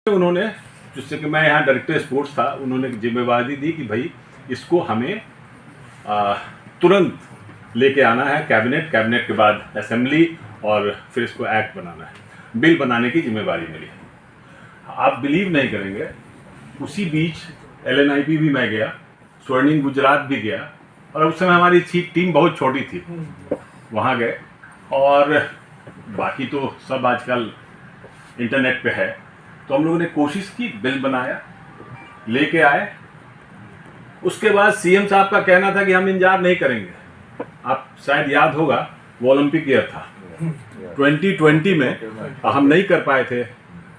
उन्होंने, जिससे कि मैं यहाँ डायरेक्टर स्पोर्ट्स था, उन्होंने जिम्मेवारी दी कि भाई इसको हमें तुरंत लेके आना है कैबिनेट के बाद असेंबली और फिर इसको एक्ट बनाना है, बिल बनाने की जिम्मेवारी मिली। आप बिलीव नहीं करेंगे, उसी बीच LNIP भी मैं गया, स्वर्णिम गुजरात भी गया, और उस समय हमारी टीम बहुत छोटी थी, वहाँ गए। और बाकी तो सब आजकल इंटरनेट पे है, तो हम लोगों ने कोशिश की, बिल बनाया, लेके आए। उसके बाद CM साहब का कहना था कि हम इंतजार नहीं करेंगे। आप शायद याद होगा, वो ओलंपिक ईयर था 2020 में, हम नहीं कर पाए थे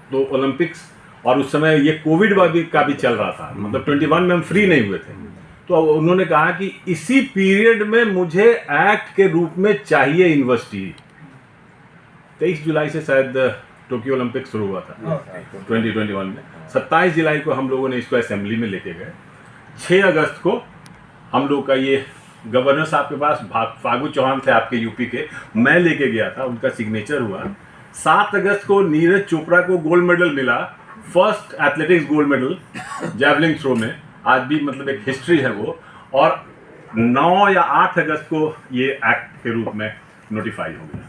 तो ओलंपिक्स, और उस समय ये कोविड का भी चल रहा था, मतलब 21 में हम फ्री नहीं हुए थे। तो उन्होंने कहा कि इसी पीरियड में मुझे एक्ट के रूप में चाहिए यूनिवर्सिटी। 23 जुलाई से शायद टोक्यो ओलंपिक शुरू हुआ था 2021 में। 27 जुलाई को हम लोगों ने इसको असेंबली में लेके गए। 6 अगस्त को हम लोग का ये गवर्नर साहब के पास, फागू चौहान थे आपके यूपी के, मैं लेके गया था, उनका सिग्नेचर हुआ। 7 अगस्त को नीरज चोपड़ा को गोल्ड मेडल मिला, first athletics gold medal javelin throw में, आज भी मतलब एक हिस्ट्री है वो। और 9 या 8 अगस्त को ये एक्ट के रूप में नोटिफाई हो गया।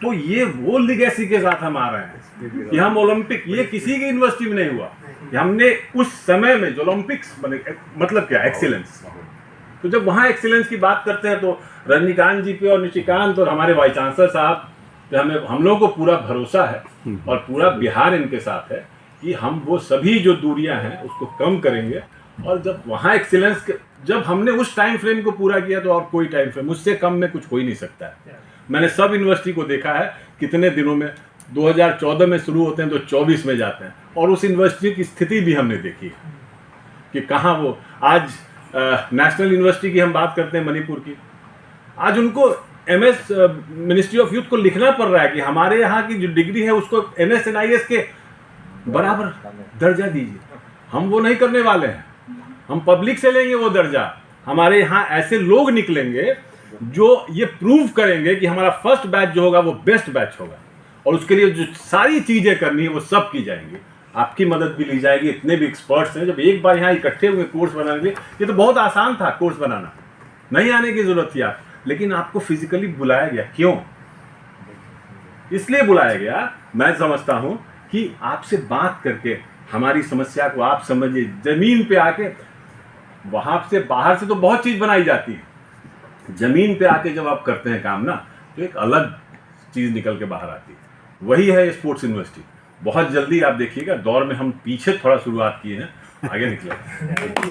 तो ये वो लिगेसी के साथ हम आ रहे हैं कि हम ओलंपिक, ये किसी की यूनिवर्सिटी में नहीं हुआ, कि हमने उस समय में जो ओलंपिक्स बने, मतलब क्या एक्सीलेंस। तो जब वहाँ एक्सीलेंस की बात करते हैं तो रजनीकांत जी पे और निशिकांत और हमारे वाइस चांसलर साहब पे हम लोगों को पूरा भरोसा है, और पूरा बिहार इनके साथ है कि हम वो सभी जो दूरियां हैं उसको कम करेंगे। और जब वहाँ एक्सीलेंस, जब हमने उस टाइम फ्रेम को पूरा किया तो और कोई टाइम फ्रेम उससे कम में कुछ हो ही नहीं सकता है। मैंने सब यूनिवर्सिटी को देखा है कितने दिनों में, 2014 में शुरू होते हैं तो 24 में जाते हैं, और उस यूनिवर्सिटी की स्थिति भी हमने देखी है कि कहाँ वो आज नेशनल यूनिवर्सिटी की हम बात करते हैं मणिपुर की, आज उनको MS मिनिस्ट्री ऑफ यूथ को लिखना पड़ रहा है कि हमारे यहाँ की जो डिग्री है उसको NS NIS के बराबर दर्जा दीजिए। हम वो नहीं करने वाले हैं, हम पब्लिक से लेंगे वो दर्जा। हमारे यहाँ ऐसे लोग निकलेंगे जो ये प्रूव करेंगे कि हमारा फर्स्ट बैच जो होगा वो बेस्ट बैच होगा, और उसके लिए जो सारी चीज़ें करनी है वो सब की जाएंगी। आपकी मदद भी ली जाएगी, इतने भी एक्सपर्ट्स हैं। जब एक बार यहाँ इकट्ठे हुए कोर्स बनाने के लिए, ये तो बहुत आसान था कोर्स बनाना, नहीं आने की जरूरत थी आप, लेकिन आपको फिजिकली बुलाया गया। क्यों? इसलिए बुलाया गया, मैं समझता हूँ कि आपसे बात करके हमारी समस्या को आप समझिए, जमीन पे आके, वहां से बाहर से तो बहुत चीज बनाई जाती है, जमीन पे आके जब आप करते हैं काम ना, तो एक अलग चीज निकल के बाहर आती है। वही है स्पोर्ट्स यूनिवर्सिटी। बहुत जल्दी आप देखिएगा, दौर में हम पीछे थोड़ा शुरुआत किए हैं, आगे निकले।